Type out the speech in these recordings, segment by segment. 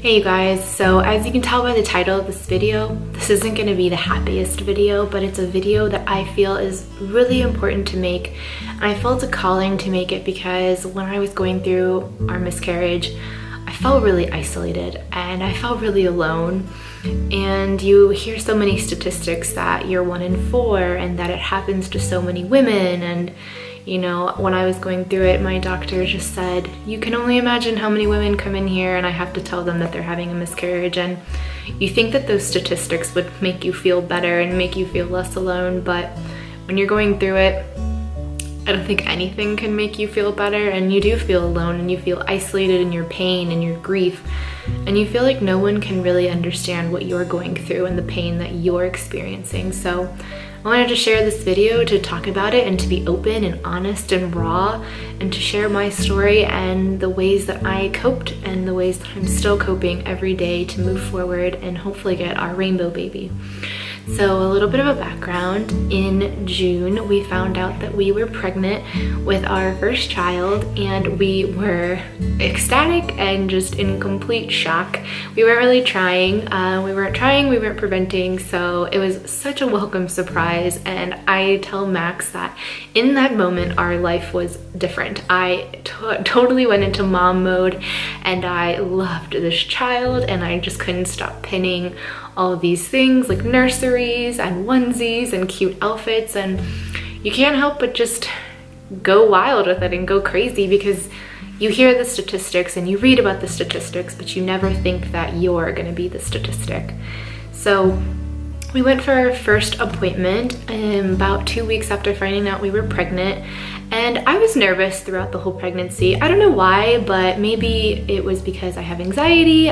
Hey you guys, so as you can tell by the title of this video, this isn't going to be the happiest video, but it's a video that I feel is really important to make. And I felt a calling to make it because when I was going through our miscarriage, I felt really isolated and I felt really alone. And you hear so many statistics that you're 1 in 4 and that it happens to so many women. And you know, when I was going through it, my doctor just said, you can only imagine how many women come in here and I have to tell them that they're having a miscarriage. And you think that those statistics would make you feel better and make you feel less alone, but when you're going through it, I don't think anything can make you feel better, and you do feel alone and you feel isolated in your pain and your grief, and you feel like no one can really understand what you're going through and the pain that you're experiencing. So I wanted to share this video to talk about it and to be open and honest and raw and to share my story and the ways that I coped and the ways that I'm still coping every day to move forward and hopefully get our rainbow baby. So a little bit of a background. In June, we found out that we were pregnant with our first child, and we were ecstatic and just in complete shock. We weren't really trying. We weren't preventing, so it was such a welcome surprise. And I tell Max that in that moment, our life was different. I totally went into mom mode, and I loved this child, and I just couldn't stop pinning all of these things like nurseries and onesies and cute outfits, and you can't help but just go wild with it and go crazy because you hear the statistics and you read about the statistics, but you never think that you're gonna be the statistic. So we went for our first appointment about 2 weeks after finding out we were pregnant, and I was nervous throughout the whole pregnancy. I don't know why, but maybe it was because I have anxiety,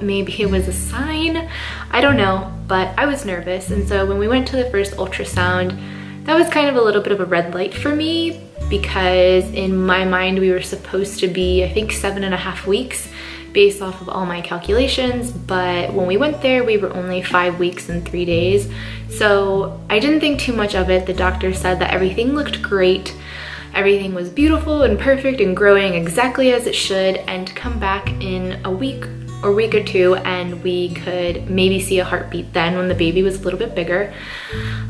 maybe it was a sign, I don't know, but I was nervous. And so when we went to the first ultrasound, that was kind of a little bit of a red light for me because in my mind we were supposed to be, I think, 7.5 weeks based off of all my calculations, but when we went there we were only 5 weeks and 3 days. So I didn't think too much of it. The doctor said that everything looked great, everything was beautiful and perfect and growing exactly as it should, and to come back in a week or 2 and we could maybe see a heartbeat then when the baby was a little bit bigger.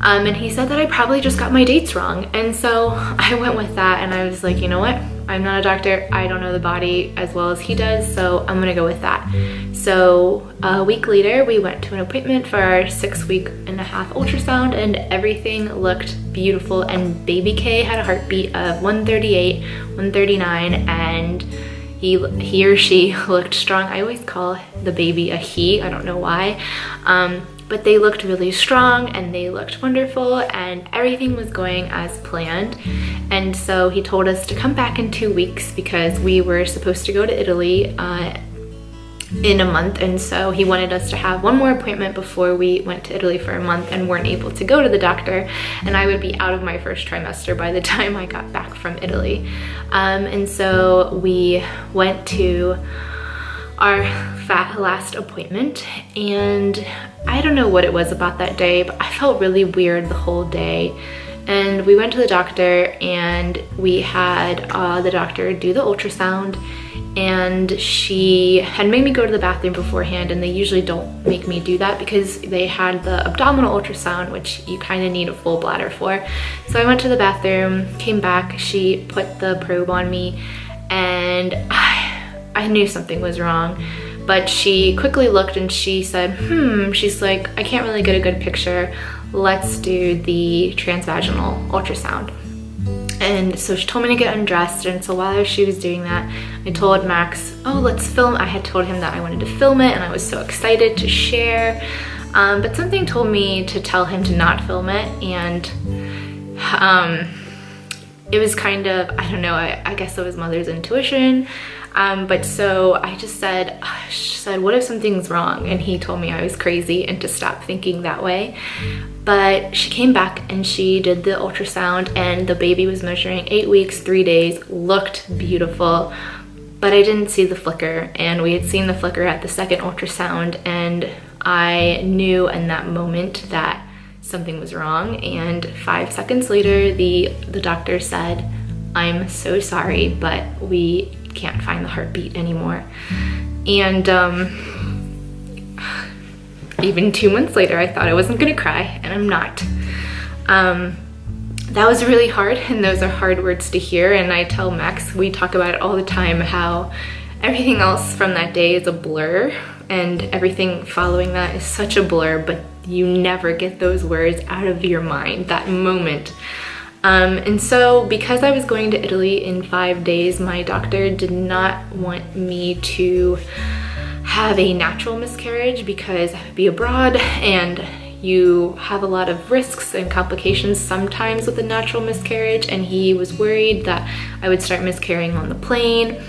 And he said that I probably just got my dates wrong. And so I went with that, and I was like, you know what? I'm not a doctor. I don't know the body as well as he does, so I'm gonna go with that. So a week later, we went to an appointment for our 6.5-week ultrasound, and everything looked beautiful. And baby K had a heartbeat of 138, 139, and he or she looked strong. I always call the baby a he, I don't know why. But they looked really strong and they looked wonderful, and everything was going as planned. And so he told us to come back in 2 weeks because we were supposed to go to Italy in a month, and so he wanted us to have one more appointment before we went to Italy for a month and weren't able to go to the doctor, and I would be out of my first trimester by the time I got back from Italy. And so we went to our last appointment, and I don't know what it was about that day, but I felt really weird the whole day. And we went to the doctor and we had the doctor do the ultrasound, and she had made me go to the bathroom beforehand, and they usually don't make me do that because they had the abdominal ultrasound, which you kind of need a full bladder for. So I went to the bathroom, came back, she put the probe on me, and I knew something was wrong. But she quickly looked and she said, she's like, I can't really get a good picture. Let's do the transvaginal ultrasound. And so she told me to get undressed, and so while she was doing that, I told Max, oh, let's film. I had told him that I wanted to film it, and I was so excited to share. But something told me to tell him to not film it, and it was kind of, I don't know, I guess it was mother's intuition. But so I just said, what if something's wrong? And he told me I was crazy and to stop thinking that way. But she came back and she did the ultrasound, and the baby was measuring 8 weeks, 3 days, looked beautiful, but I didn't see the flicker, and we had seen the flicker at the second ultrasound, and I knew in that moment that something was wrong. And 5 seconds later, the doctor said, I'm so sorry, but we can't find the heartbeat anymore. And even 2 months later, I thought I wasn't gonna cry, and I'm not. That was really hard, and those are hard words to hear, and I tell Max, we talk about it all the time, how everything else from that day is a blur, and everything following that is such a blur, but you never get those words out of your mind, that moment. And so because I was going to Italy in 5 days, my doctor did not want me to have a natural miscarriage because I would be abroad, and you have a lot of risks and complications sometimes with a natural miscarriage, and he was worried that I would start miscarrying on the plane.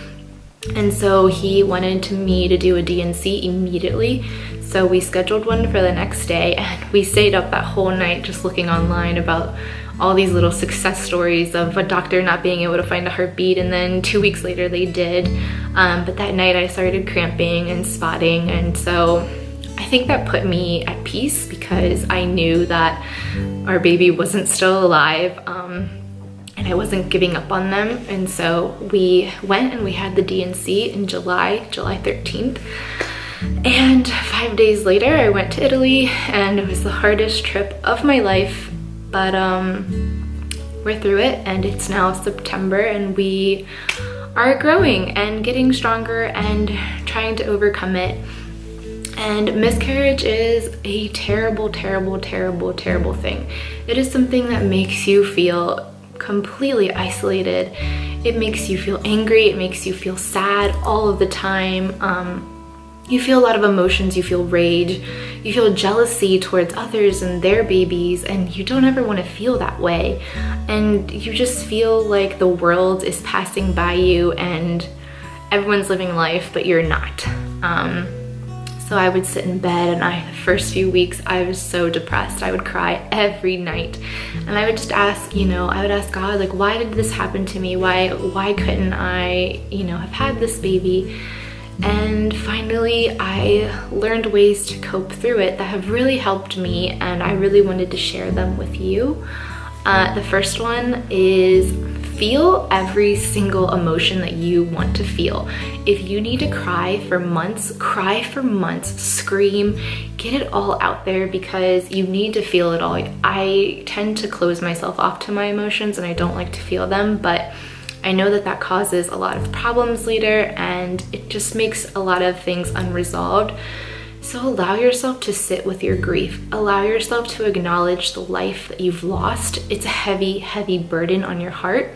And so he wanted me to do a D&C immediately. So we scheduled one for the next day, and we stayed up that whole night just looking online about all these little success stories of a doctor not being able to find a heartbeat, and then 2 weeks later they did. But that night I started cramping and spotting, and so I think that put me at peace because I knew that our baby wasn't still alive, and I wasn't giving up on them. And so we went and we had the D&C in July 13th. And 5 days later I went to Italy, and it was the hardest trip of my life, but we're through it, and it's now September, and we are growing and getting stronger and trying to overcome it. And miscarriage is a terrible, terrible, terrible, terrible thing. It is something that makes you feel completely isolated. It makes you feel angry, it makes you feel sad all of the time. You feel a lot of emotions, you feel rage, you feel jealousy towards others and their babies, and you don't ever want to feel that way. And you just feel like the world is passing by you and everyone's living life, but you're not. So I would sit in bed, and the first few weeks I was so depressed. I would cry every night, and I would just ask, I would ask God, like, why did this happen to me? Why couldn't I, have had this baby? And finally I learned ways to cope through it that have really helped me, and I really wanted to share them with you. The first one is feel every single emotion that you want to feel. If you need to cry for months, scream, get it all out there, because you need to feel it all. I tend to close myself off to my emotions, and I don't like to feel them, but I know that causes a lot of problems later, and it just makes a lot of things unresolved. So allow yourself to sit with your grief. Allow yourself to acknowledge the life that you've lost. It's a heavy, heavy burden on your heart,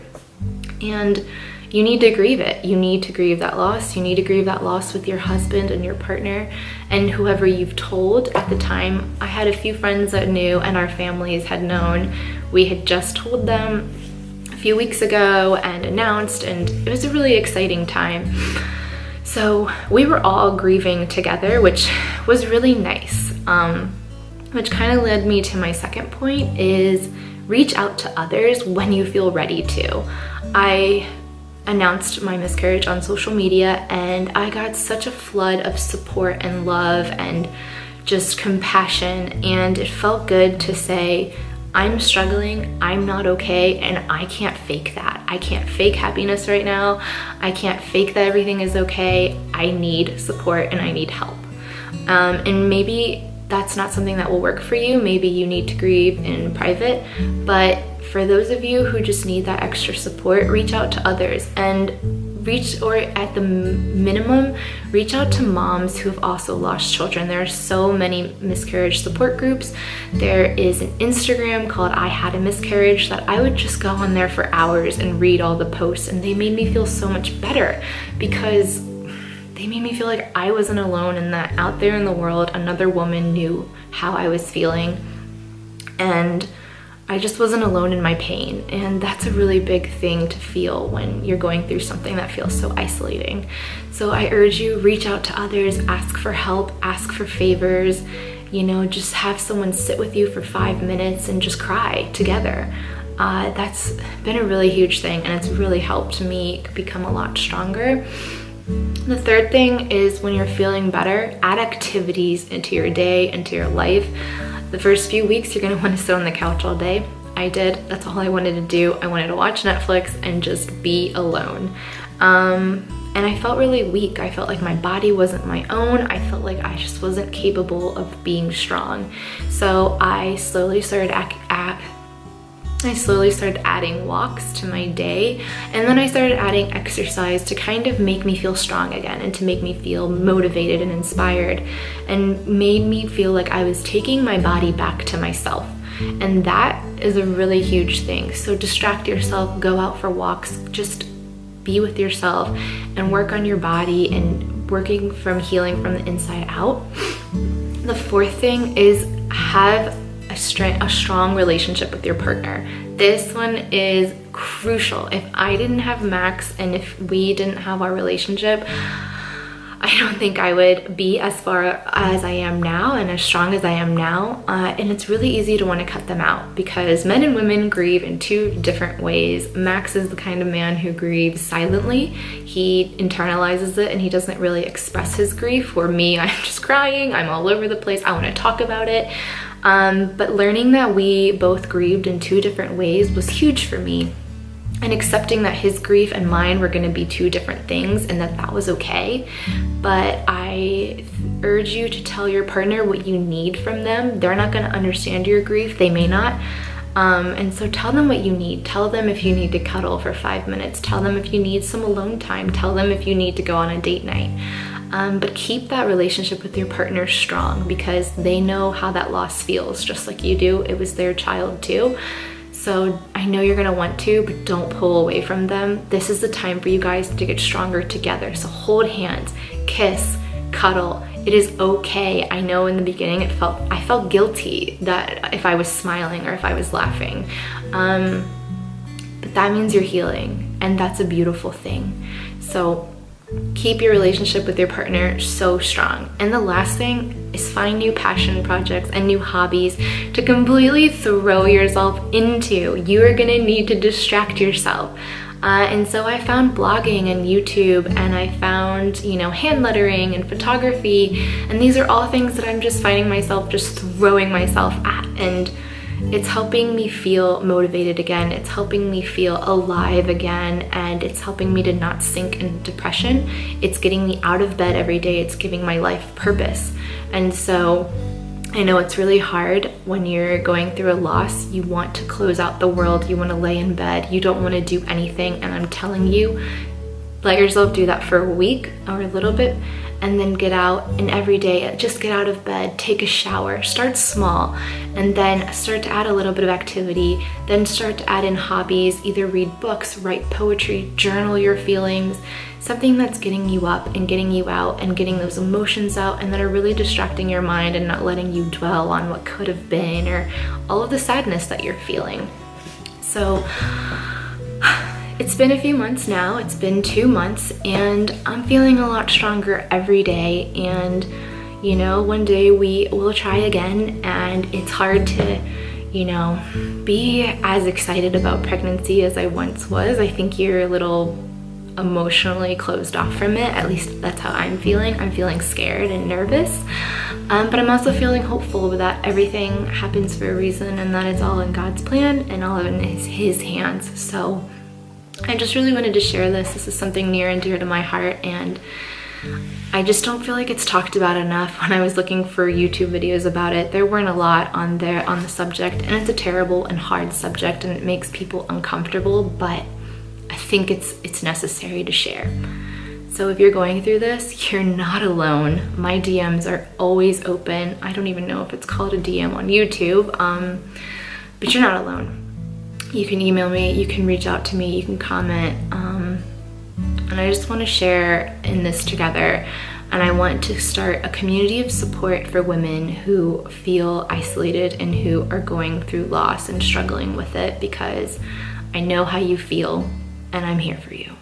and you need to grieve it. You need to grieve that loss. You need to grieve that loss with your husband and your partner and whoever you've told at the time. I had a few friends that knew, and our families had known. We had just told them a few weeks ago and announced, and it was a really exciting time. So we were all grieving together, which was really nice. Which kind of led me to my second point, is reach out to others when you feel ready to. I announced my miscarriage on social media, and I got such a flood of support and love and just compassion, and it felt good to say, I'm struggling, I'm not okay, and I can't fake that. I can't fake happiness right now. I can't fake that everything is okay. I need support and I need help. And maybe that's not something that will work for you. Maybe you need to grieve in private, but for those of you who just need that extra support, reach out to others, and or at the minimum, reach out to moms who have also lost children. There are so many miscarriage support groups. There is an Instagram called I Had a Miscarriage that I would just go on there for hours and read all the posts, and they made me feel so much better, because they made me feel like I wasn't alone, and that out there in the world another woman knew how I was feeling, and I just wasn't alone in my pain. And that's a really big thing to feel when you're going through something that feels so isolating. So I urge you, reach out to others, ask for help, ask for favors, just have someone sit with you for 5 minutes and just cry together. That's been a really huge thing, and it's really helped me become a lot stronger. The third thing is, when you're feeling better, add activities into your day, into your life. The first few weeks, you're gonna wanna sit on the couch all day. I did, that's all I wanted to do. I wanted to watch Netflix and just be alone. and I felt really weak. I felt like my body wasn't my own. I felt like I just wasn't capable of being strong. So I slowly started adding walks to my day, and then I started adding exercise to kind of make me feel strong again and to make me feel motivated and inspired, and made me feel like I was taking my body back to myself. And that is a really huge thing. So distract yourself, go out for walks, just be with yourself and work on your body and working from healing from the inside out. The fourth thing is have a strong relationship with your partner. This one is crucial. If I didn't have Max and if we didn't have our relationship, I don't think I would be as far as I am now and as strong as I am now. And it's really easy to want to cut them out because men and women grieve in two different ways. Max is the kind of man who grieves silently. He internalizes it and he doesn't really express his grief. For me, I'm just crying. I'm all over the place. I want to talk about it. But learning that we both grieved in two different ways was huge for me. And accepting that his grief and mine were going to be two different things and that was okay. But I urge you to tell your partner what you need from them. They're not going to understand your grief. They may not. And so tell them what you need. Tell them if you need to cuddle for 5 minutes. Tell them if you need some alone time. Tell them if you need to go on a date night. But keep that relationship with your partner strong because they know how that loss feels just like you do. It was their child too. So I know you're gonna want to, but don't pull away from them. This is the time for you guys to get stronger together. So hold hands, kiss, cuddle. It is okay. I know in the beginning I felt guilty that if I was smiling or if I was laughing. But that means you're healing and that's a beautiful thing. So keep your relationship with your partner so strong. And the last thing is find new passion projects and new hobbies to completely throw yourself into. You are gonna need to distract yourself. And so I found blogging and YouTube, and I found, hand lettering and photography. And these are all things that I'm just finding myself just throwing myself at. And it's helping me feel motivated again. It's helping me feel alive again, and it's helping me to not sink into depression. It's getting me out of bed every day. It's giving my life purpose. And so I know it's really hard when you're going through a loss. You want to close out the world. You want to lay in bed. You don't want to do anything. And I'm telling you, let yourself do that for a week or a little bit, and then get out, and every day just get out of bed, take a shower, start small, and then start to add a little bit of activity, then start to add in hobbies, either read books, write poetry, journal your feelings, something that's getting you up and getting you out and getting those emotions out and that are really distracting your mind and not letting you dwell on what could have been or all of the sadness that you're feeling. So it's been a few months now, it's been 2 months, and I'm feeling a lot stronger every day. And one day we will try again, and it's hard to, be as excited about pregnancy as I once was. I think you're a little emotionally closed off from it, at least that's how I'm feeling. I'm feeling scared and nervous, but I'm also feeling hopeful that everything happens for a reason and that it's all in God's plan and all of it is His hands. So I just really wanted to share this. This is something near and dear to my heart, and I just don't feel like it's talked about enough. When I was looking for YouTube videos about it, there weren't a lot on the subject, and it's a terrible and hard subject, and it makes people uncomfortable, but I think it's necessary to share. So if you're going through this, you're not alone. My DMs are always open. I don't even know if it's called a DM on YouTube, but you're not alone. You can email me, you can reach out to me, you can comment, and I just want to share in this together. And I want to start a community of support for women who feel isolated and who are going through loss and struggling with it, because I know how you feel and I'm here for you.